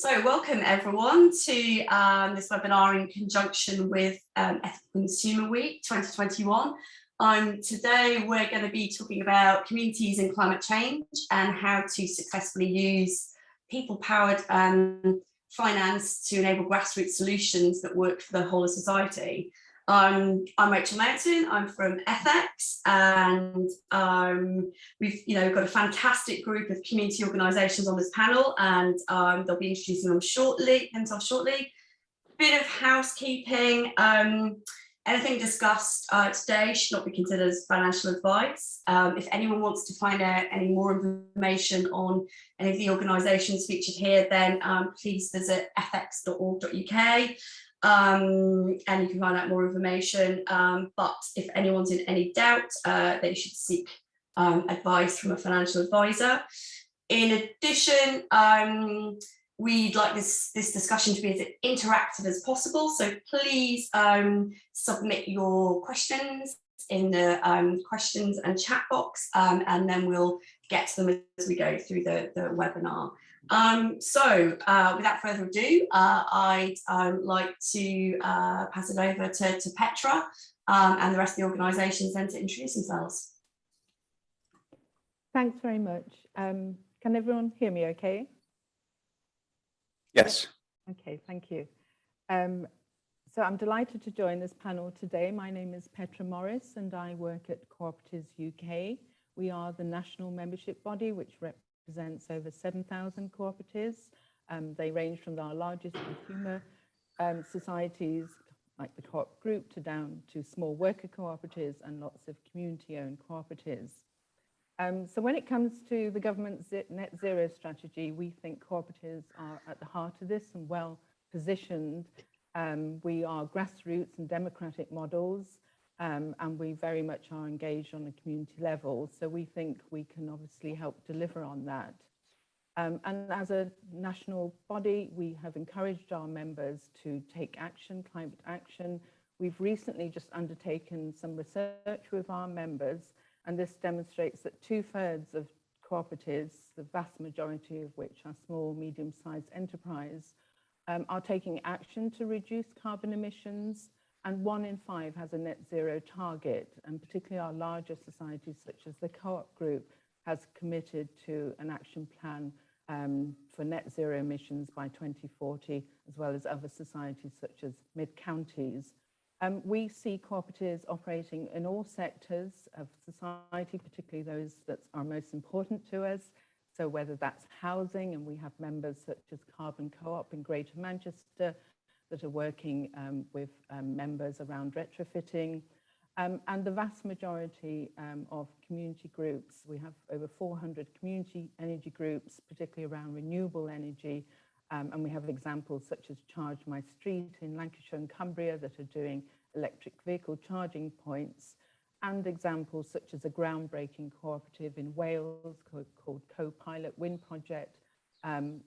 So welcome everyone to this webinar in conjunction with Ethical Consumer Week 2021. Today we're going to be talking about communities and climate change and how to successfully use people-powered finance to enable grassroots solutions that work for the whole of society. I'm Rachel Mountain, I'm from Ethex, and we've got a fantastic group of community organisations on this panel, and they'll be introducing themselves shortly. Bit of housekeeping. Anything discussed today should not be considered as financial advice. If anyone wants to find out any more information on any of the organisations featured here, then please visit ethex.org.uk. And you can find out more information, but if anyone's in any doubt, they should seek advice from a financial advisor. In addition, we'd like this discussion to be as interactive as possible, so please submit your questions in the questions and chat box, and then we'll get to them as we go through the webinar. Without further ado, I'd like to pass it over to Petra and the rest of the organisations then to introduce themselves. Thanks very much. Can everyone hear me okay? Yes. Okay, thank you. So I'm delighted to join this panel today. My name is Petra Morris and I work at Co-operatives UK. We are the national membership body which represents over 7,000 cooperatives. They range from our largest consumer societies like the Co-op Group down to small worker cooperatives and lots of community-owned cooperatives. So when it comes to the government's net zero strategy, we think cooperatives are at the heart of this and well positioned. We are grassroots and democratic models, and we very much are engaged on a community level. So we think we can obviously help deliver on that. And as a national body, we have encouraged our members to take action, climate action. We've recently just undertaken some research with our members, and this demonstrates that 2/3 of cooperatives, the vast majority of which are small, medium-sized enterprise, are taking action to reduce carbon emissions, and 1 in 5 has a net zero target, and particularly our larger societies such as the Co-op Group has committed to an action plan for net zero emissions by 2040, as well as other societies such as mid-counties. We see cooperatives operating in all sectors of society, particularly those that are most important to us. So whether that's housing, and we have members such as Carbon Co-op in Greater Manchester that are working with members around retrofitting. And the vast majority of community groups, we have over 400 community energy groups, particularly around renewable energy. And we have examples such as Charge My Street in Lancashire and Cumbria that are doing electric vehicle charging points, and examples such as a groundbreaking cooperative in Wales called Co-Pilot Wind Project,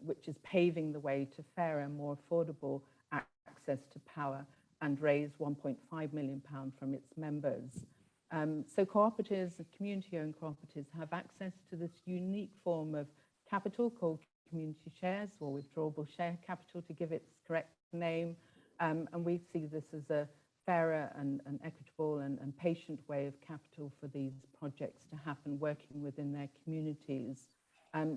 which is paving the way to fairer, more affordable access to power and raised £1.5 million from its members. So cooperatives and community-owned cooperatives have access to this unique form of capital called community shares, or withdrawable share capital to give its correct name. And we see this as a fairer and equitable and patient way of capital for these projects to happen working within their communities.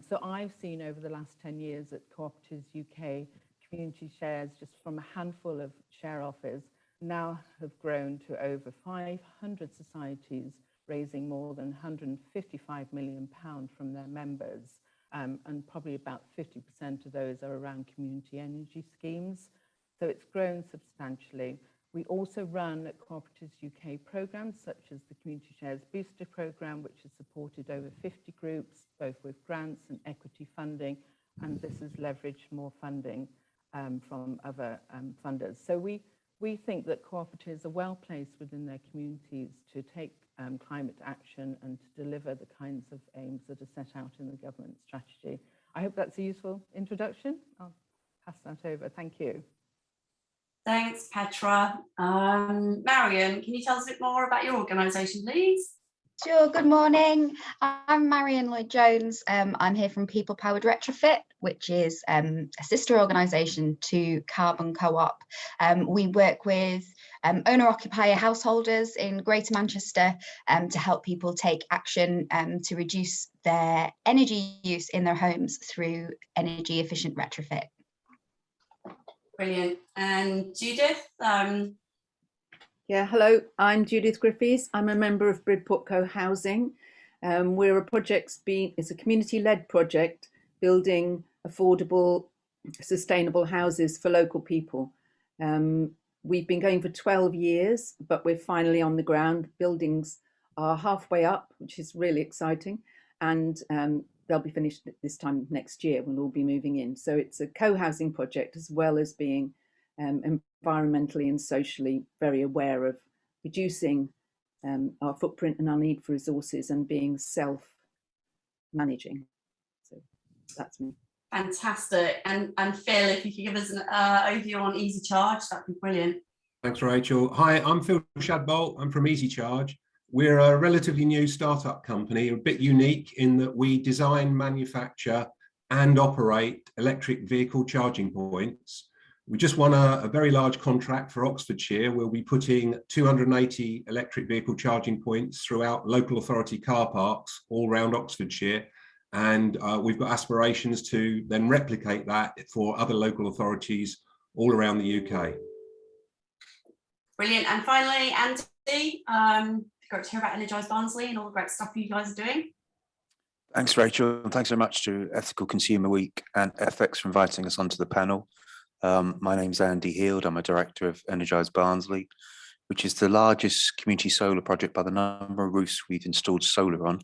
So I've seen over the last 10 years at Co-operatives UK, community shares just from a handful of share offers now have grown to over 500 societies, raising more than £155 million from their members. And probably about 50% of those are around community energy schemes. So it's grown substantially. We also run at Co-operatives UK programs such as the Community Shares Booster programme, which has supported over 50 groups, both with grants and equity funding, and this has leveraged more funding from other funders. So we think that cooperatives are well placed within their communities to take climate action and to deliver the kinds of aims that are set out in the government strategy. I hope that's a useful introduction. I'll pass that over. Thank you. Thanks, Petra. Marion, can you tell us a bit more about your organisation, please? Sure, good morning. I'm Marion Lloyd-Jones. I'm here from People Powered Retrofit, which is a sister organisation to Carbon Co-op. We work with owner-occupier householders in Greater Manchester to help people take action to reduce their energy use in their homes through energy efficient retrofit. Brilliant. And Judith? Yeah, hello, I'm Judith Griffiths. I'm a member of brid Porco Housing. We're a it's a community-led project building affordable, sustainable houses for local people. We've been going for 12 years, but we're finally on the ground. Buildings are halfway up, which is really exciting, and they'll be finished this time next year. We'll all be moving in. So it's a co-housing project, as well as being environmentally and socially very aware of reducing our footprint and our need for resources and being self-managing. So that's me. Fantastic. And Phil, if you could give us an overview on Easy Charge, that'd be brilliant. Thanks, Rachel. Hi, I'm Phil Shadbolt. I'm from Easy Charge. We're a relatively new startup company, a bit unique in that we design, manufacture and operate electric vehicle charging points. We just won a very large contract for Oxfordshire. We'll be putting 280 electric vehicle charging points throughout local authority car parks all around Oxfordshire. And we've got aspirations to then replicate that for other local authorities all around the UK. Brilliant. And finally, Andy, great to hear about Energise Barnsley and all the great stuff you guys are doing. Thanks, Rachel, and thanks so much to Ethical Consumer Week and Ethex for inviting us onto the panel. My name's Andy Heald. I'm a director of Energise Barnsley, which is the largest community solar project by the number of roofs we've installed solar on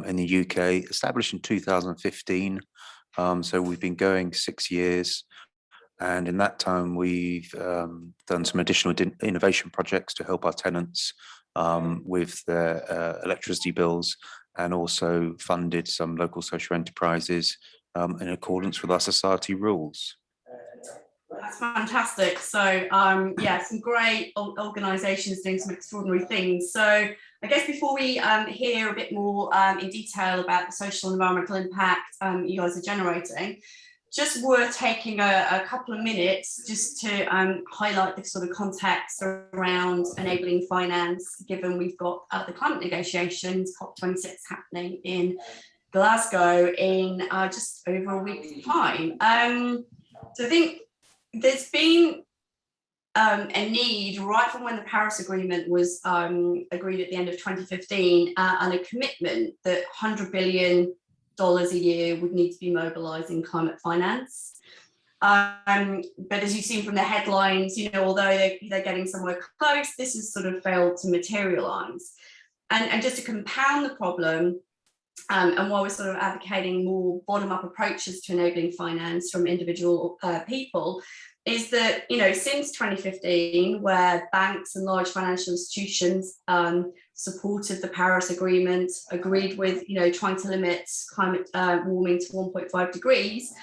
in the UK, established in 2015. So we've been going 6 years. And in that time, we've done some additional innovation projects to help our tenants with their electricity bills, and also funded some local social enterprises in accordance with our society rules. That's fantastic. So yeah, some great organisations doing some extraordinary things. So I guess before we hear a bit more in detail about the social and environmental impact you guys are generating, just worth taking a couple of minutes just to highlight the sort of context around enabling finance, given we've got the climate negotiations, COP26 happening in Glasgow in just over a week's time. So I think there's been a need right from when the Paris Agreement was agreed at the end of 2015 and a commitment that $100 billion a year would need to be mobilised in climate finance. But as you've seen from the headlines, you know, although they're getting somewhere close, this has sort of failed to materialise. And just to compound the problem, and while we're sort of advocating more bottom-up approaches to enabling finance from individual people, is that, you know, since 2015, where banks and large financial institutions supported the Paris Agreement, agreed with, you know, trying to limit climate warming to 1.5 degrees,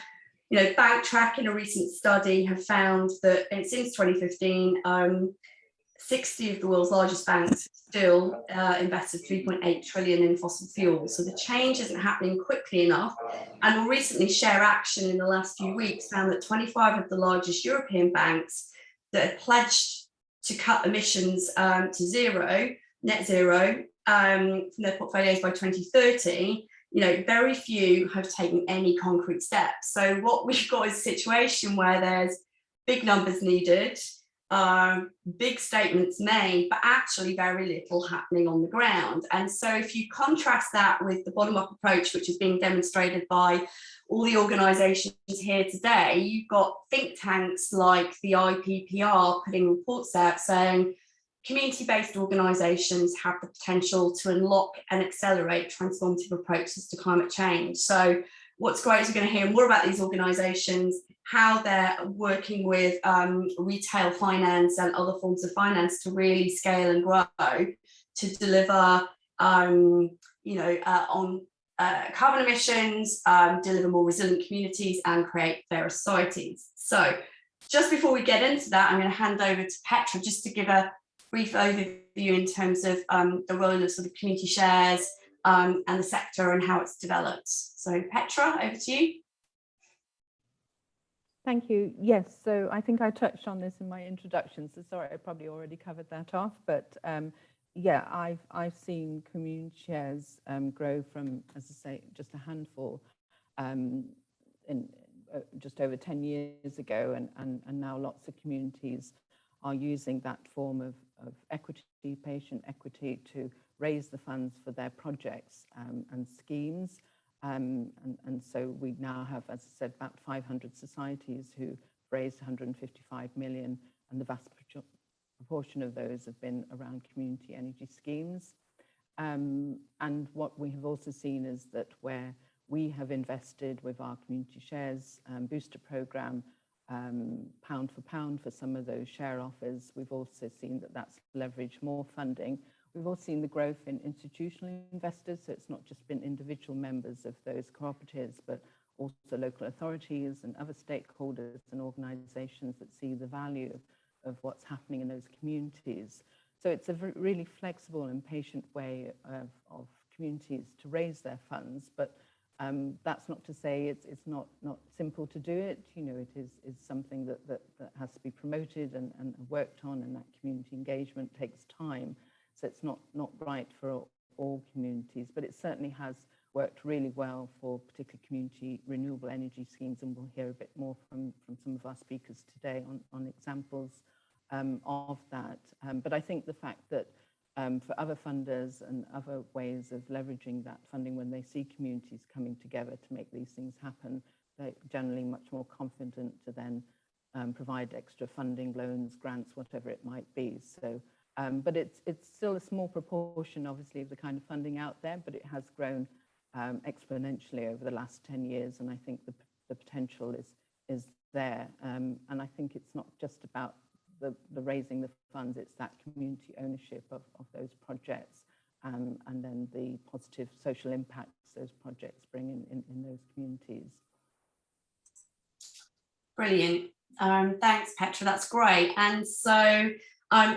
you know, Banktrack in a recent study have found that since 2015, 60 of the world's largest banks still invested 3.8 trillion in fossil fuels. So the change isn't happening quickly enough. And more recently, Share Action in the last few weeks found that 25 of the largest European banks that had pledged to cut emissions to zero, net zero, from their portfolios by 2030, you know, very few have taken any concrete steps. So what we've got is a situation where there's big numbers needed, big statements made, but actually very little happening on the ground. And so if you contrast that with the bottom-up approach, which is being demonstrated by all the organisations here today, you've got think tanks like the IPPR putting reports out saying community-based organisations have the potential to unlock and accelerate transformative approaches to climate change. So what's great is we're going to hear more about these organisations, how they're working with retail finance and other forms of finance to really scale and grow to deliver, on carbon emissions, deliver more resilient communities and create fairer societies. So just before we get into that, I'm going to hand over to Petra just to give a brief overview overview in terms of the role of sort of community shares and the sector and how it's developed. So Petra, over to you. Thank you. Yes, so I think I touched on this in my introduction, so sorry, I probably already covered that off, but yeah, I've seen community shares grow from, as I say, just a handful in just over 10 years ago, and now lots of communities are using that form of equity, patient equity, to raise the funds for their projects and schemes. And so we now have, as I said, about 500 societies who raised 155 million, and the vast proportion of those have been around community energy schemes. And what we have also seen is that where we have invested with our community shares booster program, pound for pound for some of those share offers, we've also seen that that's leveraged more funding. We've also seen the growth in institutional investors, so it's not just been individual members of those cooperatives, but also local authorities and other stakeholders and organisations that see the value of what's happening in those communities. So it's a really flexible and patient way of communities to raise their funds, but that's not to say it's not simple to do it. You know, it is something that has to be promoted and worked on, and that community engagement takes time. So it's not right for all communities, but it certainly has worked really well for particular community renewable energy schemes, and we'll hear a bit more from some of our speakers today on examples of that. But I think the fact that for other funders and other ways of leveraging that funding, when they see communities coming together to make these things happen, they're generally much more confident to then provide extra funding, loans, grants, whatever it might be. So, but it's still a small proportion, obviously, of the kind of funding out there, but it has grown exponentially over the last 10 years, and I think the potential is there. And I think it's not just about the raising the funds, it's that community ownership of those projects, and then the positive social impacts those projects bring in those communities. Brilliant. Thanks, Petra, that's great. And so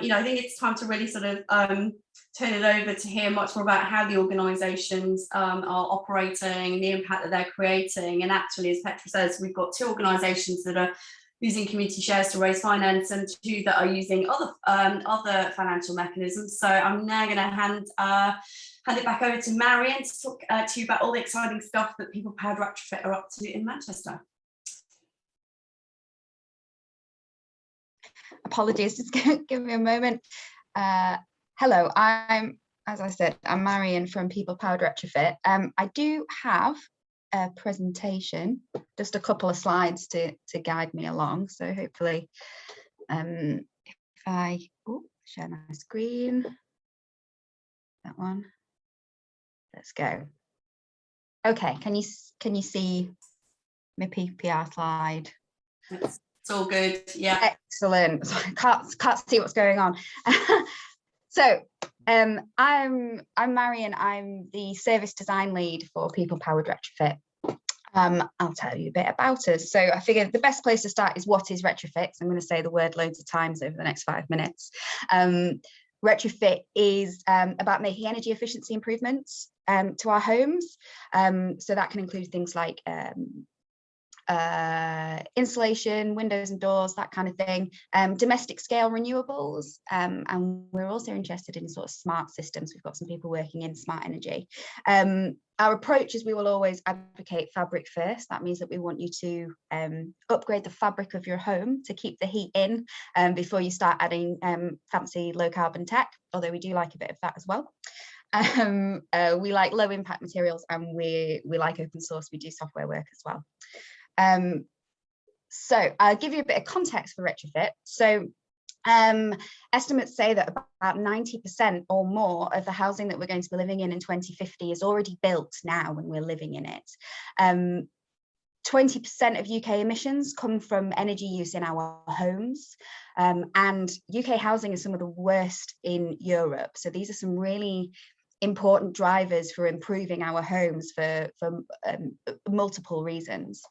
you know, I think it's time to really sort of turn it over to hear much more about how the organisations are operating, the impact that they're creating. And actually, as Petra says, we've got 2 organisations that are using community shares to raise finance, and 2 that are using other financial mechanisms. So I'm now going to hand it back over to Marion to talk to you about all the exciting stuff that People Powered Retrofit are up to in Manchester. Apologies, just give me a moment. Hello, as I said, I'm Marion from People Powered Retrofit. I do have a presentation, just a couple of slides to guide me along. So hopefully, if I share my screen, that one. Let's go. Okay, can you see my PPR slide? It's all good. Yeah. Excellent. So I can't see what's going on. So I'm Marion. I'm the service design lead for People Powered Retrofit. I'll tell you a bit about us. So I figured the best place to start is, what is retrofit? I'm going to say the word loads of times over the next 5 minutes. Retrofit is about making energy efficiency improvements to our homes. So that can include things like insulation, windows and doors, that kind of thing, domestic scale renewables, and we're also interested in sort of smart systems. We've got some people working in smart energy. Our approach is we will always advocate fabric first. That means that we want you to upgrade the fabric of your home to keep the heat in before you start adding fancy low carbon tech, although we do like a bit of that as well. We like low impact materials, and we like open source. We do software work as well. So I'll give you a bit of context for retrofit. So estimates say that about 90% or more of the housing that we're going to be living in 2050 is already built now when we're living in it. 20% of UK emissions come from energy use in our homes, and UK housing is some of the worst in Europe. So these are some really important drivers for improving our homes for multiple reasons.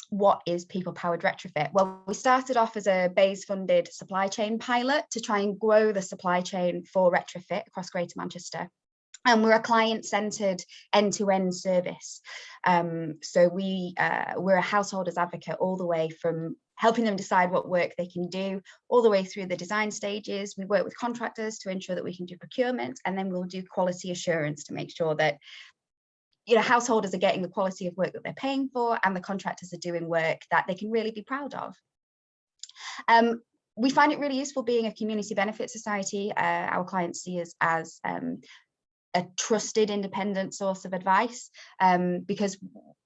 what is people-powered retrofit? Well, we started off as a BASE-funded supply chain pilot to try and grow the supply chain for retrofit across Greater Manchester. And we're a client-centered end-to-end service. So we're a householder's advocate all the way from helping them decide what work they can do, all the way through the design stages. We work with contractors to ensure that we can do procurement, and then we'll do quality assurance to make sure that householders are getting the quality of work that they're paying for, and the contractors are doing work that they can really be proud of. We find it really useful being a community benefit society. Our clients see us as a trusted independent source of advice, because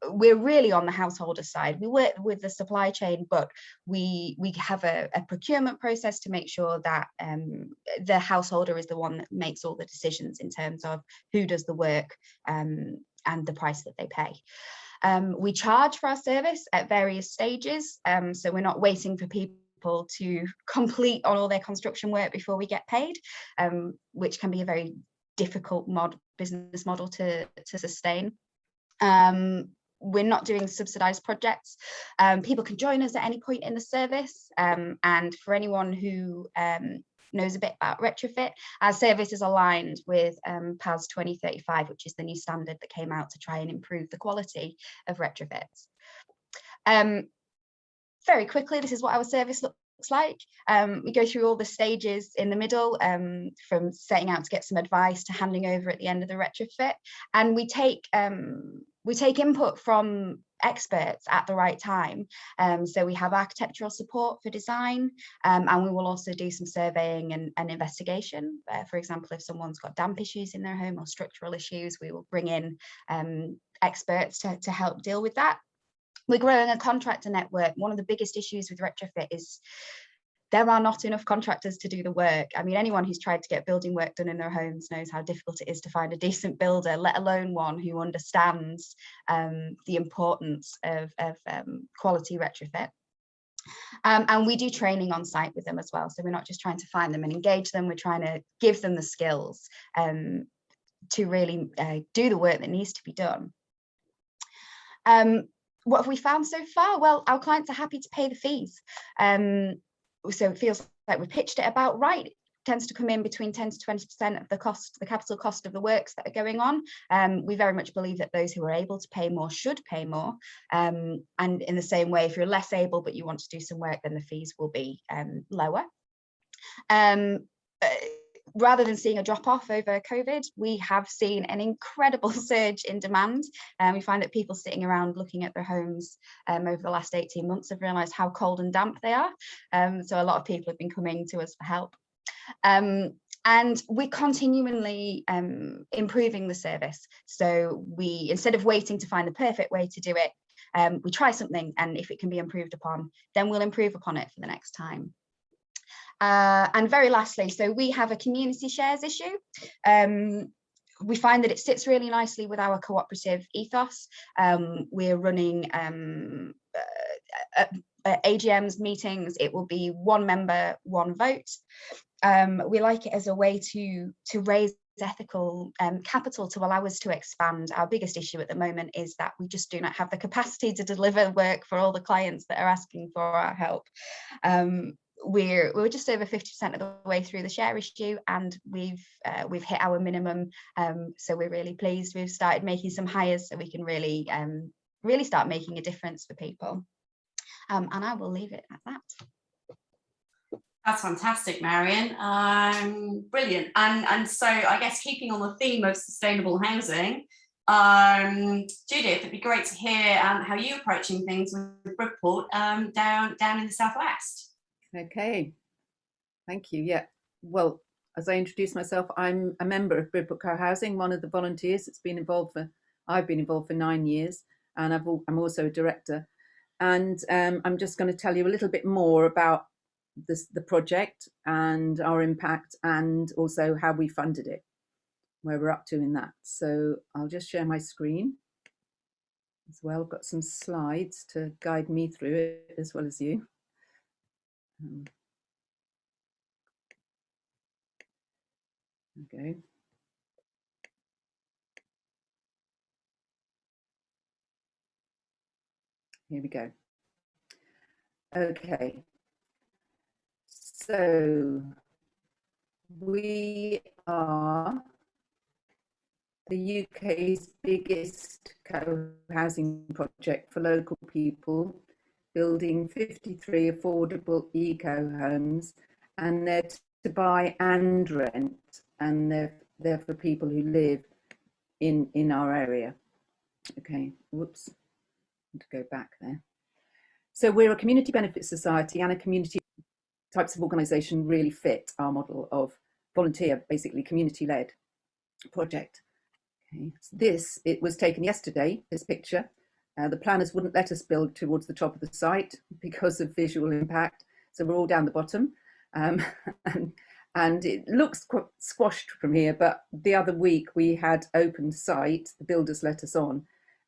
we're really on the householder side. We work with the supply chain, but we have a procurement process to make sure that the householder is the one that makes all the decisions in terms of who does the work and the price that they pay. We charge for our service at various stages, so we're not waiting for people to complete on all their construction work before we get paid, which can be a very difficult business model to sustain. We're not doing subsidized projects. People can join us at any point in the service, and for anyone who knows a bit about retrofit, our service is aligned with PAS 2035, which is the new standard that came out to try and improve the quality of retrofits. Very quickly, this is what our service looks like. We go through all the stages in the middle, from setting out to get some advice to handing over at the end of the retrofit, and we take input from experts at the right time. So we have architectural support for design, and we will also do some surveying and investigation. For example, if someone's got damp issues in their home or structural issues, we will bring in experts to help deal with that. We're growing a contractor network. One of the biggest issues with retrofit is there are not enough contractors to do the work. I mean, anyone who's tried to get building work done in their homes knows how difficult it is to find a decent builder, let alone one who understands the importance of quality retrofit. And we do training on site with them as well. So we're not just trying to find them and engage them, we're trying to give them the skills to really do the work that needs to be done. What have we found so far? Well, our clients are happy to pay the fees. So it feels like we pitched it about right. It tends to come in between 10 to 20% of the cost, the capital cost of the works that are going on. We very much believe that those who are able to pay more should pay more. And in the same way, if you're less able but you want to do some work, then the fees will be lower. Rather than seeing a drop off over COVID, we have seen an incredible surge in demand. We find that people sitting around looking at their homes over the last 18 months have realised how cold and damp they are. So a lot of people have been coming to us for help. And we're continually improving the service. So we, instead of waiting to find the perfect way to do it, we try something, and if it can be improved upon, then we'll improve upon it for the next time. And very lastly, so we have a community shares issue. We find that it sits really nicely with our cooperative ethos. We're running AGMs, meetings. It will be one member, one vote. We like it as a way to raise ethical capital to allow us to expand. Our biggest issue at the moment is that we just do not have the capacity to deliver work for all the clients that are asking for our help. We're just over 50% of the way through the share issue, and we've hit our minimum, so we're really pleased. We've started making some hires so we can really start making a difference for people, and I will leave it at that. That's fantastic, Marion. Brilliant. And so I guess keeping on the theme of sustainable housing, Judith, it'd be great to hear how you're approaching things with Bridport down in the southwest. Okay, thank you. Yeah, well, as I introduced myself, I'm a member of Bridport Co-Housing, one of the volunteers that's been involved I've been involved for 9 years, and I'm also a director. And I'm just going to tell you a little bit more about the project and our impact, and also how we funded it, where we're up to in that. So I'll just share my screen as well. I've got some slides to guide me through it as well as you. Okay. Here we go. Okay, so we are the UK's biggest co-housing project for local people, building 53 affordable eco-homes, and they're to buy and rent, and they're for people who live in our area. Okay, whoops, to go back there. So we're a community benefit society, and a community types of organisation really fit our model of volunteer, basically community-led project. Okay. It was taken yesterday, this picture. The planners wouldn't let us build towards the top of the site because of visual impact, so we're all down the bottom. And it looks quite squashed from here, but the other week we had open site, the builders let us on,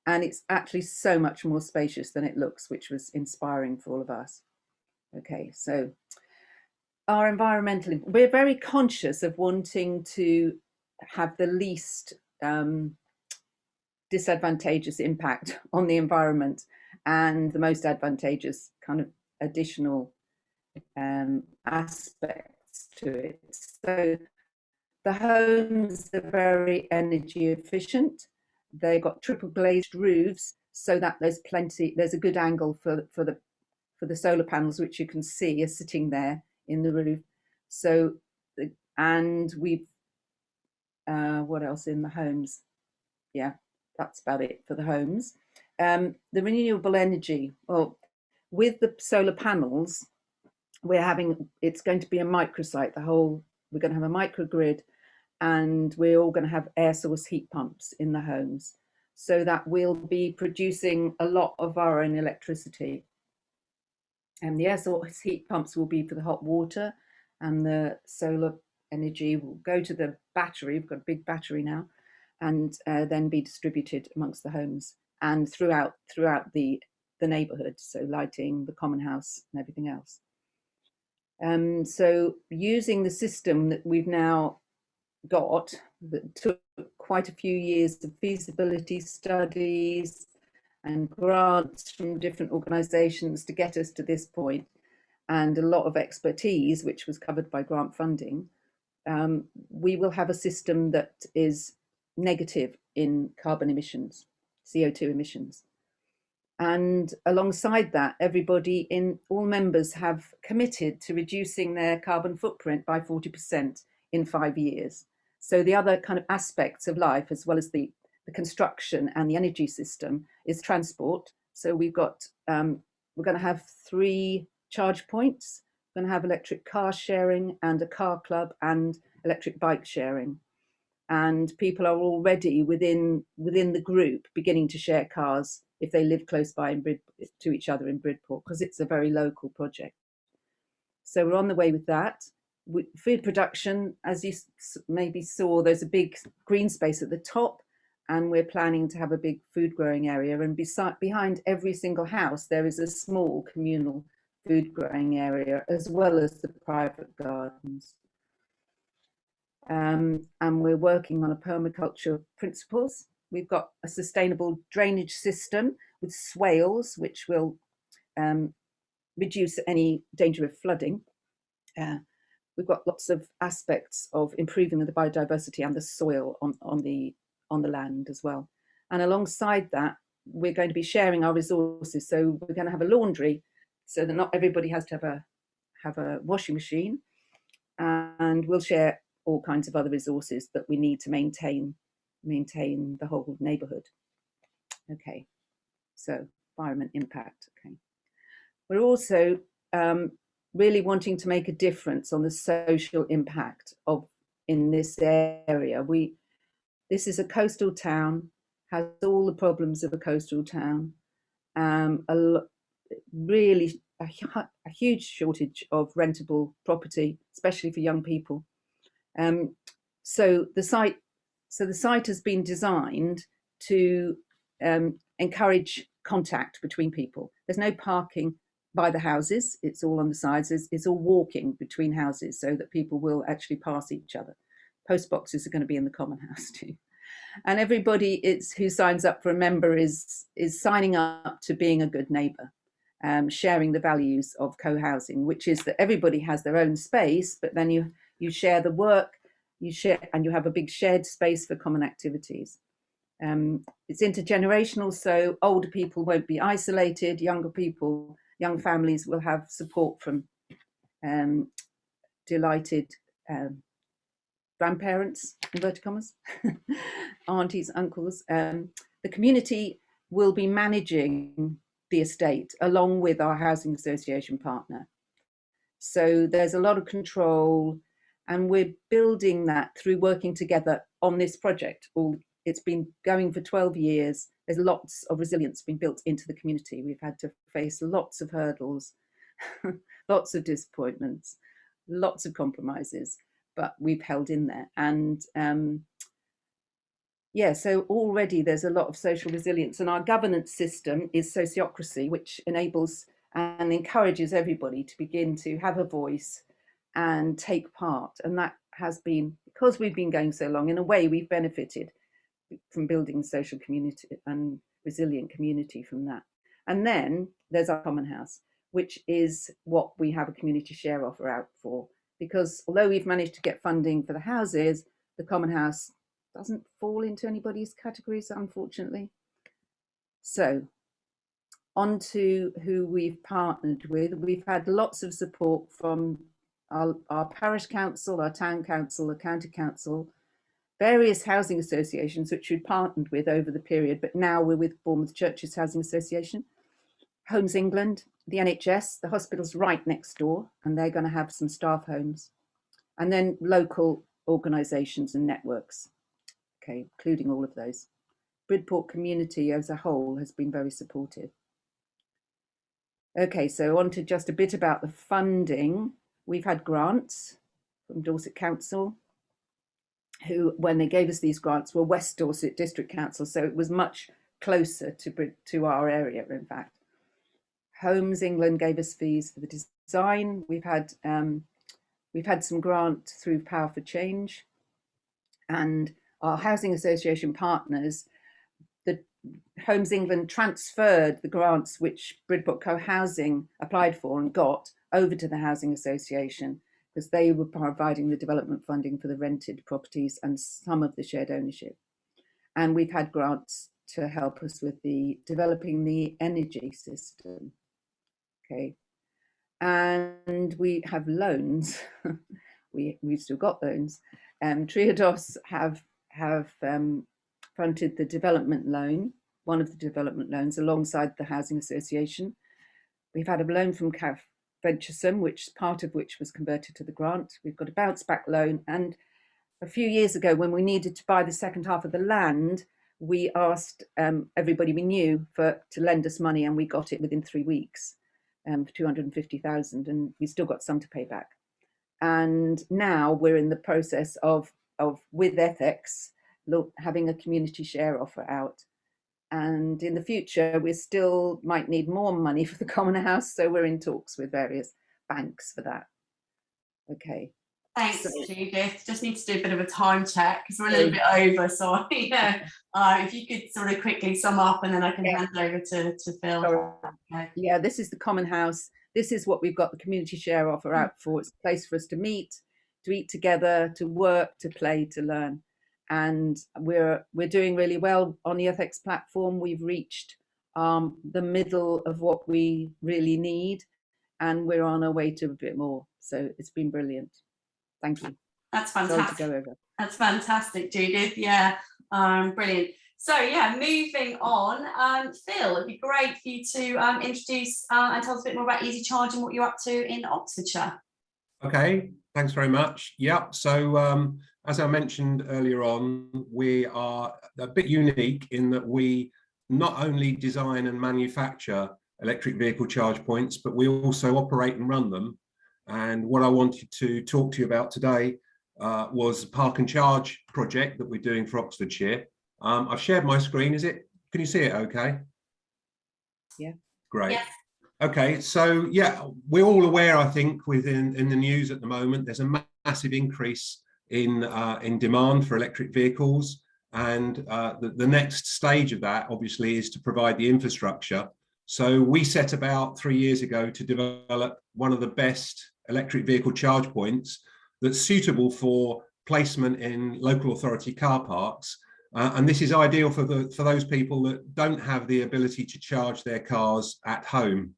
and it's actually so much more spacious than it looks, which was inspiring for all of us. Okay, so our environmental, we're very conscious of wanting to have the least disadvantageous impact on the environment and the most advantageous kind of additional aspects to it. So the homes are very energy efficient. They got triple glazed roofs so that there's a good angle for the solar panels, which you can see are sitting there in the roof. So, and we've what else in the homes? Yeah, that's about it for the homes. The renewable energy, well, with the solar panels, it's going to be a microsite. We're going to have a microgrid, and we're all going to have air source heat pumps in the homes, so that we'll be producing a lot of our own electricity. And the air source heat pumps will be for the hot water, and the solar energy will go to the battery. We've got a big battery now, and then be distributed amongst the homes and throughout the neighbourhood, so lighting, the common house and everything else. So using the system that we've now got, that took quite a few years of feasibility studies and grants from different organisations to get us to this point, and a lot of expertise, which was covered by grant funding, we will have a system that is negative in carbon emissions, CO2 emissions. And alongside that, all members have committed to reducing their carbon footprint by 40% in 5 years. So the other kind of aspects of life, as well as the construction and the energy system, is transport. So we're going to have 3 charge points. We're going to have electric car sharing and a car club and electric bike sharing. And people are already within the group beginning to share cars if they live close by to each other in Bridport, because it's a very local project. So we're on the way with that. With food production, as you maybe saw, there's a big green space at the top, and we're planning to have a big food growing area. And behind every single house, there is a small communal food growing area, as well as the private gardens. And we're working on a permaculture principles. We've got a sustainable drainage system with swales, which will reduce any danger of flooding. We've got lots of aspects of improving the biodiversity and the soil on the land as well. And alongside that, we're going to be sharing our resources. So we're going to have a laundry, so that not everybody has to have a washing machine, and we'll share all kinds of other resources that we need to maintain the whole neighbourhood. Okay, so environment impact. Okay, we're also really wanting to make a difference on the social impact in this area. This is a coastal town, has all the problems of a coastal town, really a huge shortage of rentable property, especially for young people. So the site has been designed to encourage contact between people. There's no parking by the houses, it's all on the sides, it's all walking between houses, so that people will actually pass each other. Post boxes are going to be in the common house too. And everybody who signs up for a member is signing up to being a good neighbour. sharing the values of co-housing, which is that everybody has their own space, but then you share the work, and you have a big shared space for common activities. It's intergenerational, so older people won't be isolated, young families will have support from delighted grandparents, inverted commas, aunties, uncles. The community will be managing the estate along with our housing association partner. So there's a lot of control, and we're building that through working together on this project. It's been going for 12 years. There's lots of resilience been built into the community. We've had to face lots of hurdles, lots of disappointments, lots of compromises, but we've held in there. And yeah, so already there's a lot of social resilience, and our governance system is sociocracy, which enables and encourages everybody to begin to have a voice and take part. And that has been, because we've been going so long, in a way we've benefited from building social community and resilient community from that. And then there's our common house, which is what we have a community share offer out for, because although we've managed to get funding for the houses, the common house doesn't fall into anybody's categories, unfortunately. So on to who we've partnered with. We've had lots of support from our parish council, our town council, the county council, various housing associations which we've partnered with over the period, but now we're with Bournemouth Churches Housing Association, Homes England, the NHS, the hospital's right next door, and they're going to have some staff homes, and then local organisations and networks, okay, including all of those. Bridport community as a whole has been very supportive. Okay, so on to just a bit about the funding. We've had grants from Dorset Council, who, when they gave us these grants, were West Dorset District Council, so it was much closer to our area, in fact. Homes England gave us fees for the design. We've had some grant through Power for Change, and our housing association partners, the Homes England transferred the grants which Bridport Co-housing applied for and got over to the housing association, because they were providing the development funding for the rented properties and some of the shared ownership. And we've had grants to help us with developing the energy system. Okay, and we have loans. We've still got loans. Triodos have fronted the development loan, one of the development loans, alongside the housing association. We've had a loan from Venturesome, part of which was converted to the grant. We've got a bounce back loan, and a few years ago, when we needed to buy the second half of the land, we asked everybody we knew to lend us money, and we got it within 3 weeks for 250,000, and we still got some to pay back. And now we're in the process of with Ethex having a community share offer out. And in the future, we still might need more money for the common house, so we're in talks with various banks for that. Okay. Thanks, Judith. Just need to do a bit of a time check because we're a little bit over. So yeah, if you could sort of quickly sum up, and then I can hand over to Phil. Okay. Yeah, this is the common house. This is what we've got the community share offer out for. It's a place for us to meet, to eat together, to work, to play, to learn. And we're doing really well on the Ethex platform. We've reached the middle of what we really need, and we're on our way to a bit more. So it's been brilliant. Thank you. That's fantastic. Sorry to go over. That's fantastic, Judith. Yeah, brilliant. So yeah, moving on. Phil, it'd be great for you to introduce and tell us a bit more about Easy Charge and what you're up to in Oxfordshire. Okay, thanks very much. Yeah, so as I mentioned earlier on, we are a bit unique in that we not only design and manufacture electric vehicle charge points, but we also operate and run them. And what I wanted to talk to you about today was the Park and Charge project that we're doing for Oxfordshire. I've shared my screen. Can you see it okay? Yeah. Great. Yes. Okay, so yeah, we're all aware, I think, in the news at the moment, there's a massive increase in demand for electric vehicles, and the next stage of that obviously is to provide the infrastructure So we set about 3 years ago to develop one of the best electric vehicle charge points that's suitable for placement in local authority car parks. And this is ideal for those people that don't have the ability to charge their cars at home,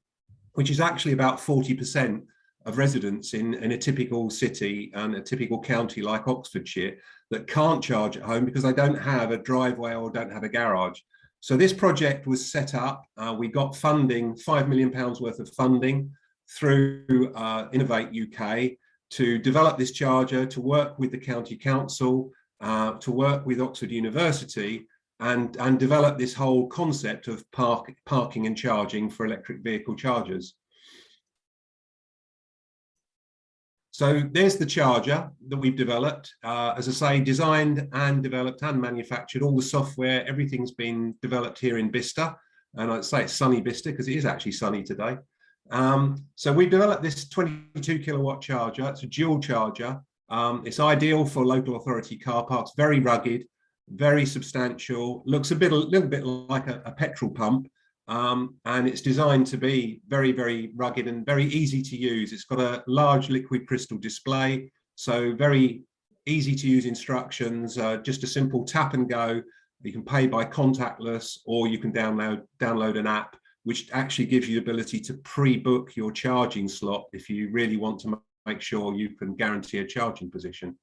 which is actually about 40% of residents in a typical city and a typical county like Oxfordshire that can't charge at home because they don't have a driveway or don't have a garage. So this project was set up. We got funding, £5 million worth of funding through Innovate UK to develop this charger, to work with the county council, to work with Oxford University, and develop this whole concept of parking and charging for electric vehicle chargers. So there's the charger that we've developed. As I say, designed and developed and manufactured. All the software, everything's been developed here in Bicester. And I'd say it's sunny Bicester because it is actually sunny today. So we developed this 22 kilowatt charger. It's a dual charger. It's ideal for local authority car parks, very rugged, very substantial, looks a little bit like a petrol pump. And it's designed to be very, very rugged and very easy to use. It's got a large liquid crystal display, so very easy to use instructions, just a simple tap and go. You can pay by contactless, or you can download an app, which actually gives you the ability to pre-book your charging slot if you really want to make sure you can guarantee a charging position.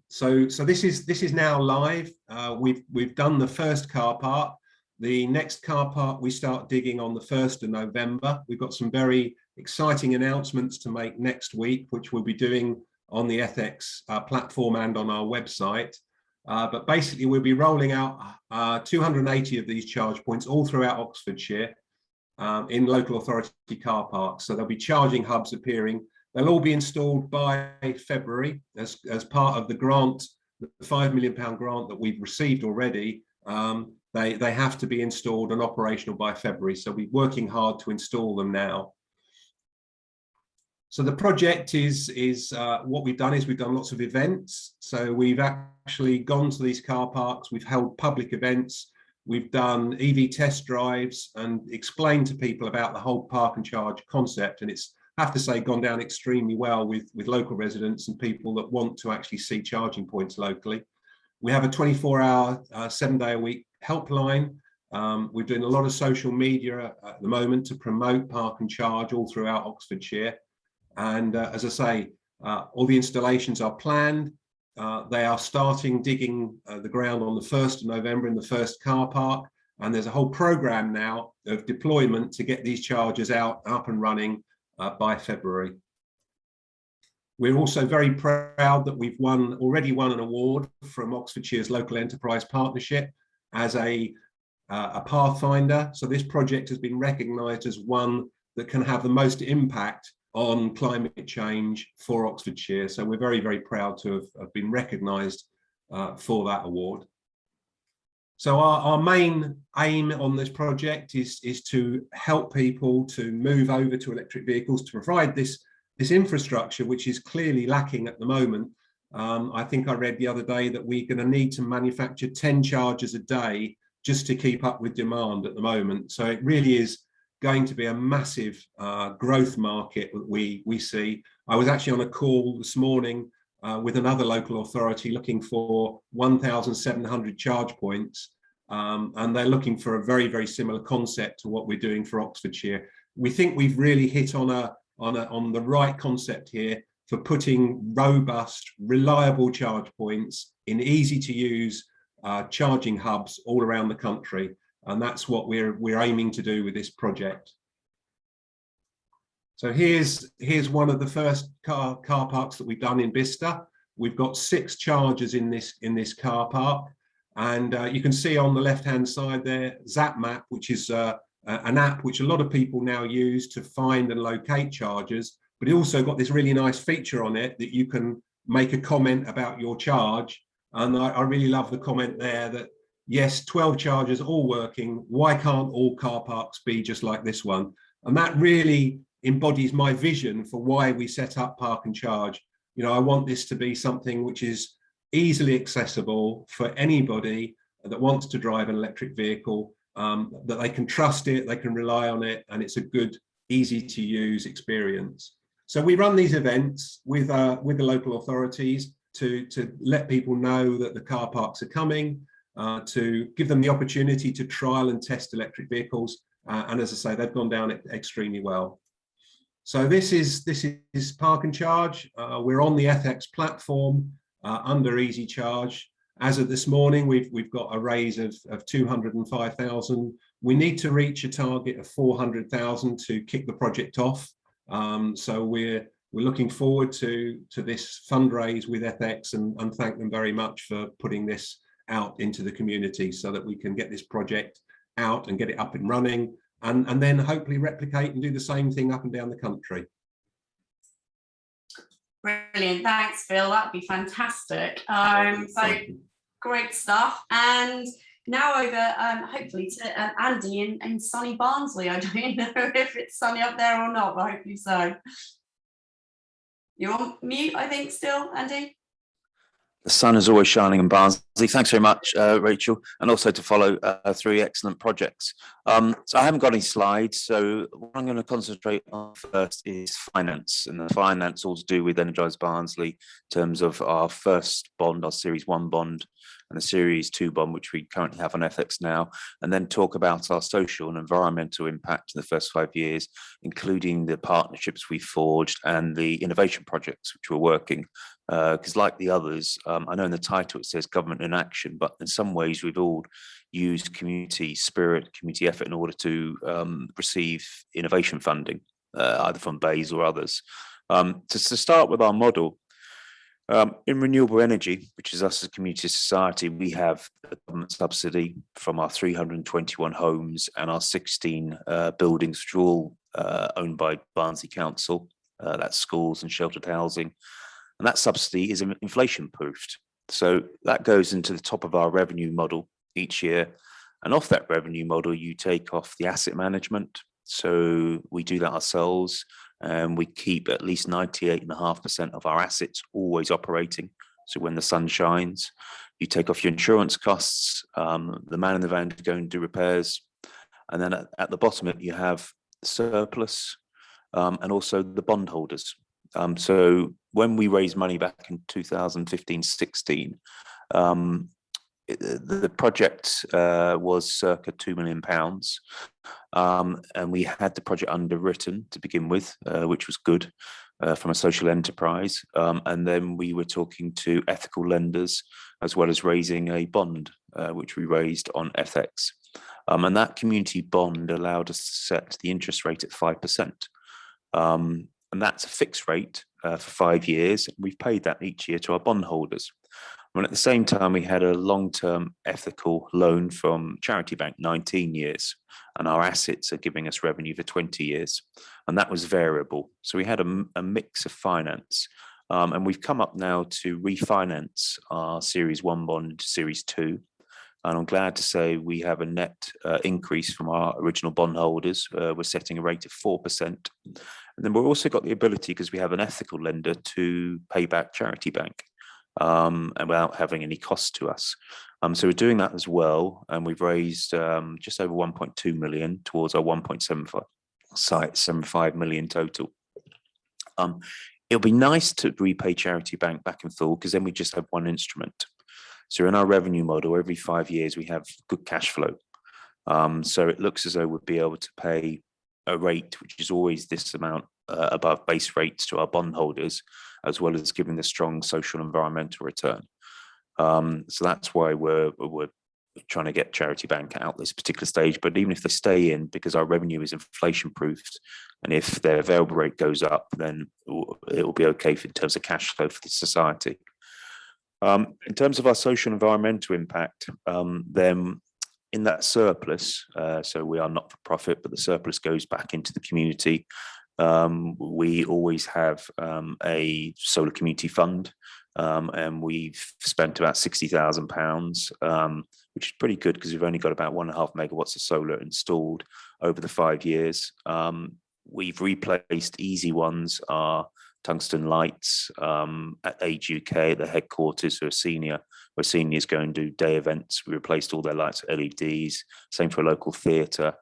So this is now live. We've done the first car park. The next car park we start digging on the 1st of November. We've got some very exciting announcements to make next week, which we'll be doing on the Ethex platform and on our website. But basically, we'll be rolling out 280 of these charge points all throughout Oxfordshire in local authority car parks. So there'll be charging hubs appearing. They'll all be installed by February as part of the grant, the £5 million grant that we've received already. They have to be installed and operational by February. So we're working hard to install them now. So the project is what we've done is we've done lots of events. So we've actually gone to these car parks. We've held public events. We've done EV test drives and explained to people about the whole park and charge concept. And it's, I have to say, gone down extremely well with local residents and people that want to actually see charging points locally. We have a 24-hour, 7-day-a-week helpline. We're doing a lot of social media at the moment to promote park and charge all throughout Oxfordshire. And as I say, all the installations are planned. They are starting digging the ground on the 1st of November in the first car park. And there's a whole program now of deployment to get these chargers up and running by February. We're also very proud that we've already won an award from Oxfordshire's Local Enterprise Partnership as a pathfinder. So this project has been recognised as one that can have the most impact on climate change for Oxfordshire. So we're very, very proud to have been recognised for that award. So our main aim on this project is to help people to move over to electric vehicles, to provide this infrastructure, which is clearly lacking at the moment. I think I read the other day that we're going to need to manufacture 10 chargers a day just to keep up with demand at the moment. So it really is going to be a massive growth market that we see. I was actually on a call this morning with another local authority looking for 1,700 charge points, and they're looking for a very, very similar concept to what we're doing for Oxfordshire. We think we've really hit on the right concept here for putting robust, reliable charge points in easy to use charging hubs all around the country. And that's what we're aiming to do with this project. So here's one of the first car parks that we've done in Bicester. We've got 6 chargers in this car park, and you can see on the left-hand side there, ZapMap, which is an app which a lot of people now use to find and locate chargers. But it also got this really nice feature on it that you can make a comment about your charge. And I really love the comment there that, yes, 12 chargers all working. Why can't all car parks be just like this one? And that really embodies my vision for why we set up Park and Charge. You know, I want this to be something which is easily accessible for anybody that wants to drive an electric vehicle. that they can trust it, they can rely on it, and it's a good, easy to use experience. So we run these events with the local authorities to let people know that the car parks are coming, to give them the opportunity to trial and test electric vehicles. And as I say, they've gone down extremely well. So this is Park and Charge. We're on the Ethex platform under Easy Charge. As of this morning, we've got a raise of 205,000. We need to reach a target of 400,000 to kick the project off. So we're looking forward to this fundraise with Ethex and thank them very much for putting this out into the community so that we can get this project out and get it up and running, and then hopefully replicate and do the same thing up and down the country. Brilliant, thanks Phil, that'd be fantastic. So great stuff. And now over hopefully to Andy in sunny Barnsley. I don't know if it's sunny up there or not, but hopefully so. You're on mute, I think, still, Andy? The sun is always shining in Barnsley. Thanks very much, Rachel, and also to follow 3 excellent projects. So I haven't got any slides, so what I'm going to concentrate on first is finance, and the finance all to do with Energise Barnsley in terms of our first bond, our Series 1 bond, and the Series 2 bond, which we currently have on Ethex now, and then talk about our social and environmental impact in the first 5 years, including the partnerships we forged and the innovation projects which we're working. Because like the others, I know in the title it says government in action, but in some ways we've all used community spirit, community effort in order to receive innovation funding, either from BEIS or others. To start with our model, in renewable energy, which is us as a community society, we have a government subsidy from our 321 homes and our 16 buildings, which are all owned by Barnsley Council. That's schools and sheltered housing. And that subsidy is inflation proofed. So that goes into the top of our revenue model each year. And off that revenue model, you take off the asset management. So we do that ourselves, and we keep at least 98.5% of our assets always operating. So when the sun shines, you take off your insurance costs, the man in the van to go and do repairs. And then at the bottom of it, you have surplus and also the bondholders. So when we raised money back in 2015-16, the project was circa £2 million, and we had the project underwritten to begin with, which was good from a social enterprise. And then we were talking to ethical lenders as well as raising a bond, which we raised on Ethex. And that community bond allowed us to set the interest rate at 5%. And that's a fixed rate for 5 years. We've paid that each year to our bondholders. And at the same time, we had a long-term ethical loan from Charity Bank, 19 years, and our assets are giving us revenue for 20 years. And that was variable. So we had a mix of finance. And we've come up now to refinance our Series 1 bond to Series 2. And I'm glad to say we have a net increase from our original bondholders. We're setting a rate of 4%. And then we've also got the ability, because we have an ethical lender, to pay back Charity Bank and without having any cost to us. So we're doing that as well. And we've raised just over 1.2 million towards our 1.75 million total. It'll be nice to repay Charity Bank back in full, because then we just have one instrument. So in our revenue model, every 5 years, we have good cash flow. So it looks as though we'll be able to pay a rate, which is always this amount above base rates to our bondholders, as well as giving the strong social and environmental return. So that's why we're trying to get Charity Bank out this particular stage. But even if they stay in, because our revenue is inflation proofed, and if their variable rate goes up, then it will be okay in terms of cash flow for the society. In terms of our social and environmental impact, then in that surplus, so we are not for profit, but the surplus goes back into the community. We always have a solar community fund, and we've spent about £60,000, which is pretty good because we've only got about 1.5 megawatts of solar installed over the 5 years. We've replaced easy ones, our tungsten lights at Age UK, the headquarters, where seniors go and do day events. We replaced all their lights with LEDs. Same for a local theatre.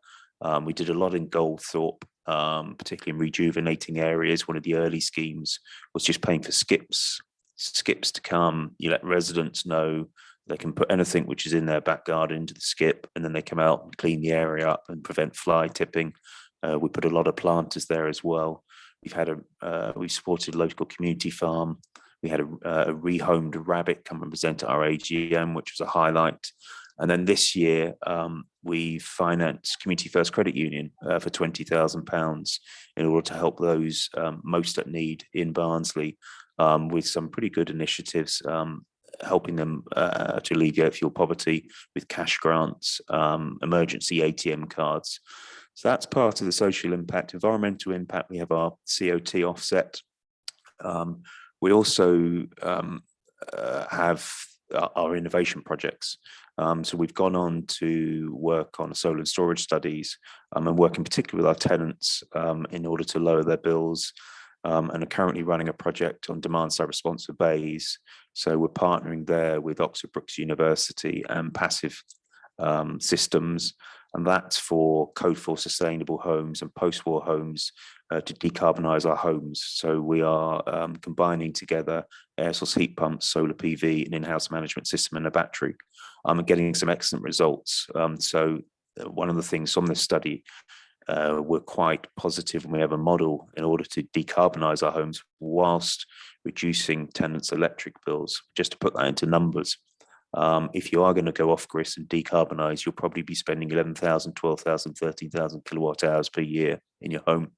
We did a lot in Goldthorpe, particularly in rejuvenating areas. One of the early schemes was just paying for skips to come. You let residents know they can put anything which is in their back garden into the skip, and then they come out and clean the area up and prevent fly tipping. We put a lot of planters there as well. We supported a local community farm. We had a rehomed rabbit come and present at our AGM, which was a highlight. And then this year, we financed Community First Credit Union for £20,000 in order to help those most at need in Barnsley with some pretty good initiatives, helping them to alleviate fuel poverty with cash grants, emergency ATM cards. So that's part of the social impact. Environmental impact, we have our CO2 offset. We also have our innovation projects. So we've gone on to work on solar and storage studies and working particularly with our tenants in order to lower their bills, and are currently running a project on demand side response for bays. So we're partnering there with Oxford Brookes University and Passive Systems, and that's for Code for Sustainable Homes and post-war homes to decarbonise our homes. So we are combining together air source heat pumps, solar PV, an in-house management system and a battery, and getting some excellent results. So one of the things from this study, we're quite positive, and we have a model in order to decarbonise our homes whilst reducing tenants' electric bills. Just to put that into numbers, if you are going to go off grid and decarbonise, you'll probably be spending 11,000, 12,000, 13,000 kilowatt hours per year in your home.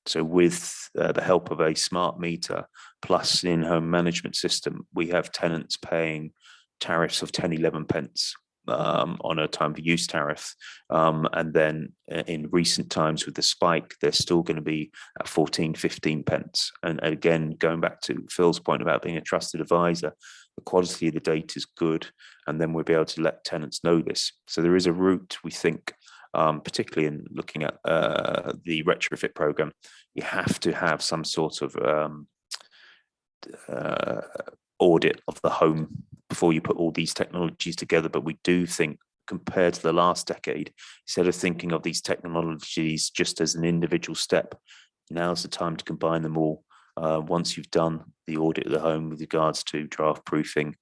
So with the help of a smart meter plus an in-home management system, we have tenants paying tariffs of 10, 11 pence on a time for use tariff. And then in recent times with the spike, they're still going to be at 14, 15 pence. And again, going back to Phil's point about being a trusted advisor, the quality of the data is good, and then we'll be able to let tenants know this. So there is a route, we think, particularly in looking at the retrofit program, you have to have some sort of audit of the home before you put all these technologies together. But we do think, compared to the last decade, instead of thinking of these technologies just as an individual step, now's the time to combine them all. Once you've done the audit of the home with regards to draft proofing,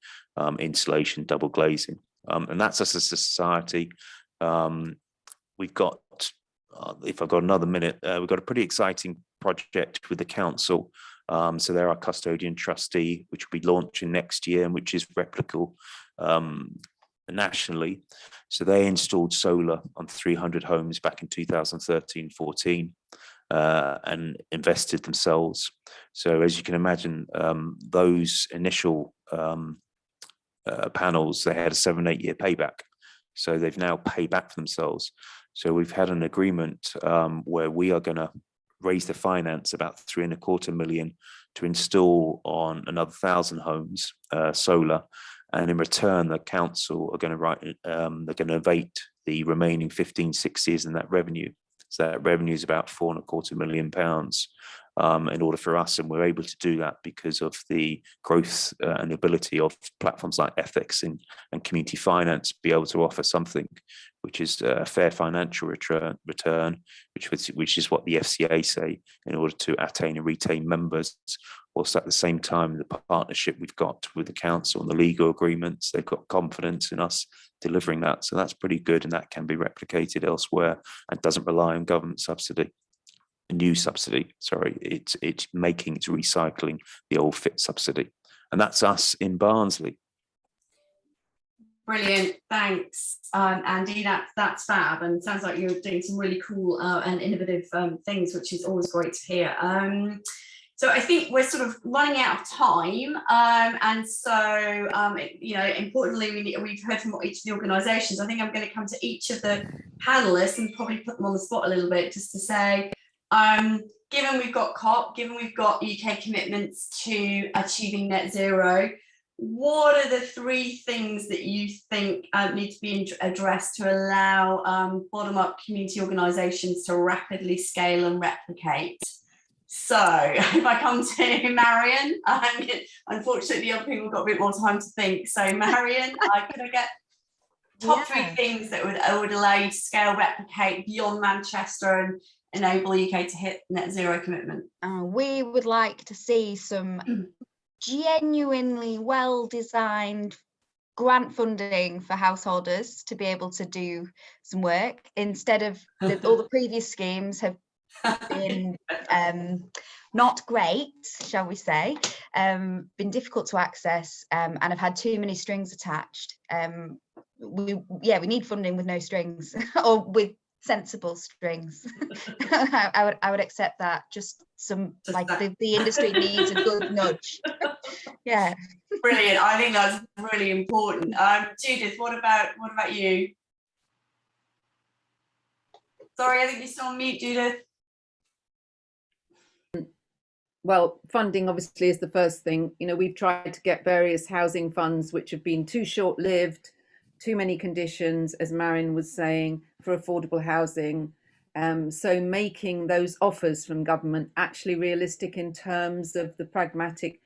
insulation, double glazing, and that's us as a society. We've got, if I've got another minute, we've got a pretty exciting project with the council. So they're our custodian trustee, which will be launching next year, and which is replicable nationally. So they installed solar on 300 homes back in 2013-14 and invested themselves. So as you can imagine, those initial panels, they had a 7-8 year payback. So they've now paid back for themselves. So we've had an agreement where we are going to raise the finance about 3.25 million to install on another 1,000 homes solar, and in return the council are going to they're going to evade the remaining 15-6 years in that revenue. So that revenue is about £4.25 million in order for us, and we're able to do that because of the growth and ability of platforms like Ethex and community finance be able to offer something which is a fair financial return, which is what the FCA say, in order to attain and retain members. Whilst at the same time, the partnership we've got with the council and the legal agreements, they've got confidence in us delivering that. So that's pretty good, and that can be replicated elsewhere and doesn't rely on government subsidy. A new subsidy, sorry, it's recycling the old FIT subsidy. And that's us in Barnsley. Brilliant, thanks, Andy. That's fab, and sounds like you're doing some really cool and innovative things, which is always great to hear. So I think we're sort of running out of time, and so importantly, we've heard from each of the organisations. I think I'm going to come to each of the panelists and probably put them on the spot a little bit, just to say, given we've got COP, given we've got UK commitments to achieving net zero, what are the 3 things that you think need to be addressed to allow bottom-up community organisations to rapidly scale and replicate? So if I come to Marion, unfortunately the other people have got a bit more time to think. So Marion, could I get top three things that would allow you to scale, replicate beyond Manchester and enable the UK to hit net zero commitment? We would like to see some genuinely well-designed grant funding for householders to be able to do some work, instead of all the previous schemes have been not great, shall we say, been difficult to access, and have had too many strings attached. We need funding with no strings, or with sensible strings. I would accept that. Just some, like, the industry needs a good nudge. Yeah. Brilliant. I think that's really important. Judith, what about you? Sorry, I think you're still on mute, Judith. Well, funding obviously is the first thing. You know, we've tried to get various housing funds which have been too short-lived, too many conditions, as Marion was saying, for affordable housing. So making those offers from government actually realistic in terms of the pragmatic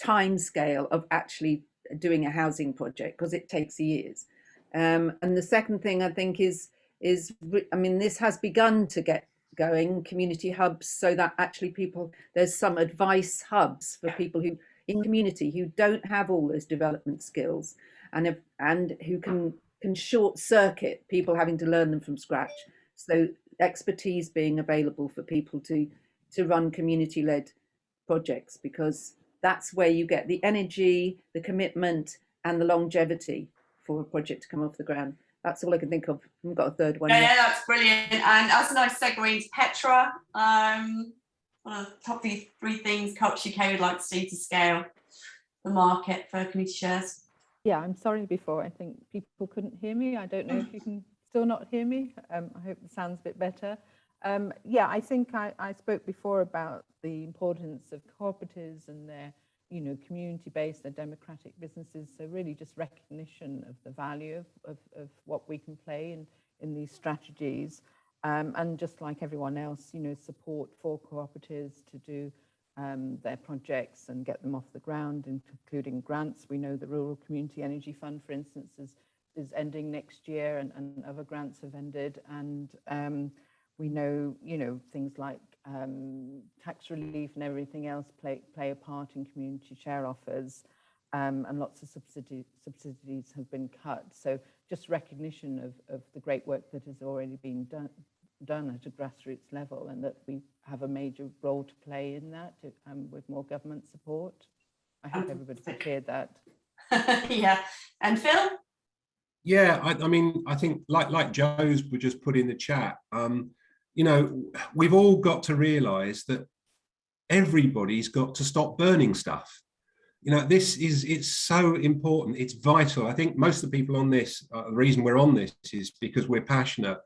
time scale of actually doing a housing project, because it takes years. And the second thing I think is, I mean, this has begun to get going, community hubs, so that actually there's some advice hubs for people who in community who don't have all those development skills, and who can short circuit people having to learn them from scratch. So expertise being available for people to run community-led projects, because that's where you get the energy, the commitment, and the longevity for a project to come off the ground. That's all I can think of. I've got a third one. Yeah, that's brilliant. And that's a nice segue into Petra. One of the top three things Co-ops UK would like to see to scale the market for community shares. Yeah, I'm sorry before. I think people couldn't hear me. I don't know if you can still not hear me. I hope it sounds a bit better. Yeah, I think I spoke before about the importance of cooperatives and their, you know, community-based, their democratic businesses. So really just recognition of the value of what we can play in these strategies. And just like everyone else, you know, support for cooperatives to do their projects and get them off the ground, including grants. We know the Rural Community Energy Fund, for instance, is ending next year, and other grants have ended. And we know, you know, things like tax relief and everything else play a part in community share offers, and lots of subsidies have been cut. So just recognition of the great work that has already been done at a grassroots level, and that we have a major role to play in that, with more government support. I hope everybody could hear that. Yeah. And Phil? Yeah, I mean, I think like Joe's we just put in the chat, you know, we've all got to realise that everybody's got to stop burning stuff. You know, it's so important. It's vital. I think most of the people on this, the reason we're on this is because we're passionate,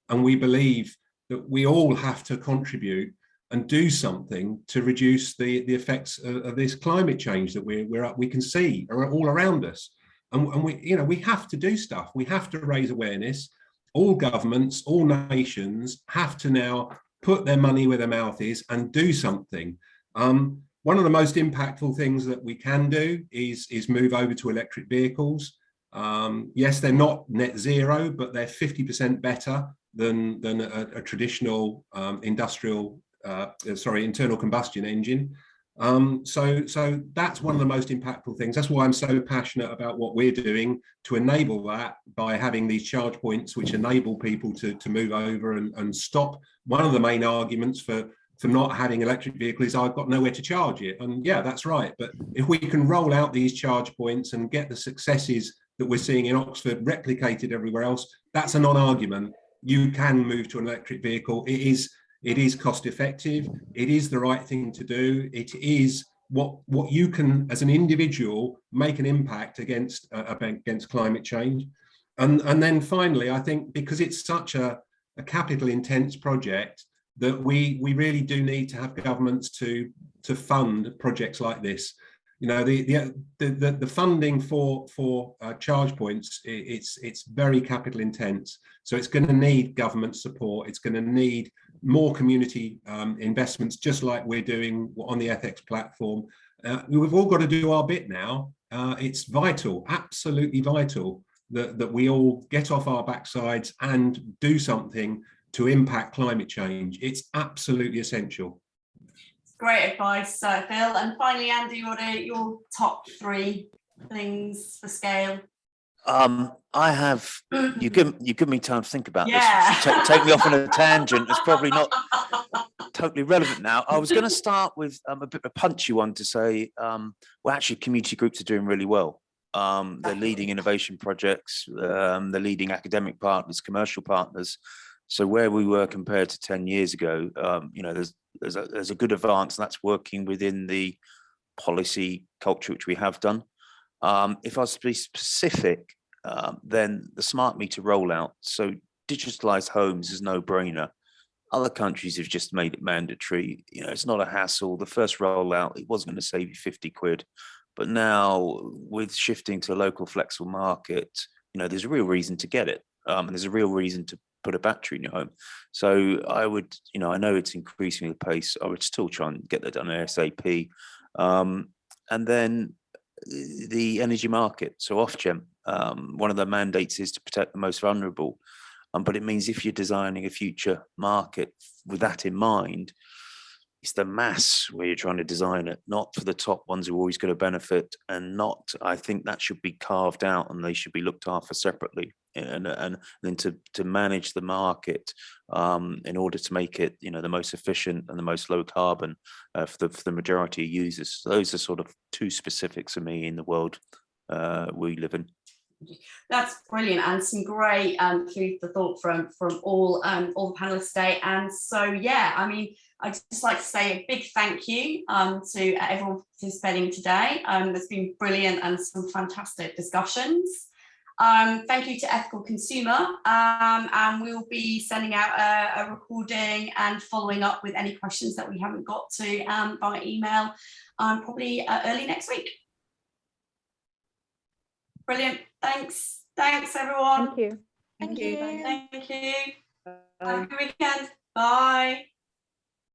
and we believe that we all have to contribute and do something to reduce the effects of this climate change that we can see all around us. And we have to do stuff. We have to raise awareness. All governments, all nations have to now put their money where their mouth is and do something. One of the most impactful things that we can do is move over to electric vehicles. Yes, they're not net zero, but they're 50% better than a traditional internal combustion engine. So that's one of the most impactful things. That's why I'm so passionate about what we're doing to enable that, by having these charge points which enable people to move over and stop. One of the main arguments for not having electric vehicles is I've got nowhere to charge it. And yeah, that's right. But if we can roll out these charge points and get the successes that we're seeing in Oxford replicated everywhere else, that's a non-argument. You can move to an electric vehicle. It is cost effective. It is the right thing to do. It is what you can, as an individual, make an impact against climate change. And then finally, I think because it's such a capital intense project, that we really do need to have governments to fund projects like this. You know, the funding for charge points, it's very capital intense. So it's going to need government support. It's going to need more community investments, just like we're doing on the Ethex platform. We've all got to do our bit now. It's vital, absolutely vital, that we all get off our backsides and do something to impact climate change. It's absolutely essential. Great advice, Phil. And finally, Andy, what are your top 3 things for scale? I have, you give me time to think about Yeah. this. Take me off on a tangent. It's probably not totally relevant now. I was going to start with a bit of a punchy one to say, well, actually, community groups are doing really well. They're leading innovation projects, they're leading academic partners, commercial partners. So where we were compared to 10 years ago, you know, there's a good advance, and that's working within the policy culture which we have done. If I was to be specific, then the smart meter rollout. So digitalized homes is no brainer. Other countries have just made it mandatory. You know, it's not a hassle. The first rollout, it wasn't going to save you 50 quid. But now with shifting to a local flexible market, you know, there's a real reason to get it. And there's a real reason to put a battery in your home. So I would, you know, I know it's increasing the pace. I would still try and get that done ASAP. And then the energy market. So Ofgem, one of the mandates is to protect the most vulnerable. But it means if you're designing a future market with that in mind, it's the mass where you're trying to design it, not for the top ones who are always going to benefit, and not, I think that should be carved out and they should be looked after separately, and then to manage the market in order to make it, you know, the most efficient and the most low carbon for the majority of users. So those are sort of 2 specifics for me in the world we live in. That's brilliant, and some great food for thought from all the panelists today. And so, yeah, I mean, I'd just like to say a big thank you to everyone participating today. There's been brilliant and some fantastic discussions. Thank you to Ethical Consumer, and we'll be sending out a recording and following up with any questions that we haven't got to by email probably early next week. Brilliant. Thanks everyone. Thank you. Thank you. Thank you. Bye. Have a good weekend. Bye.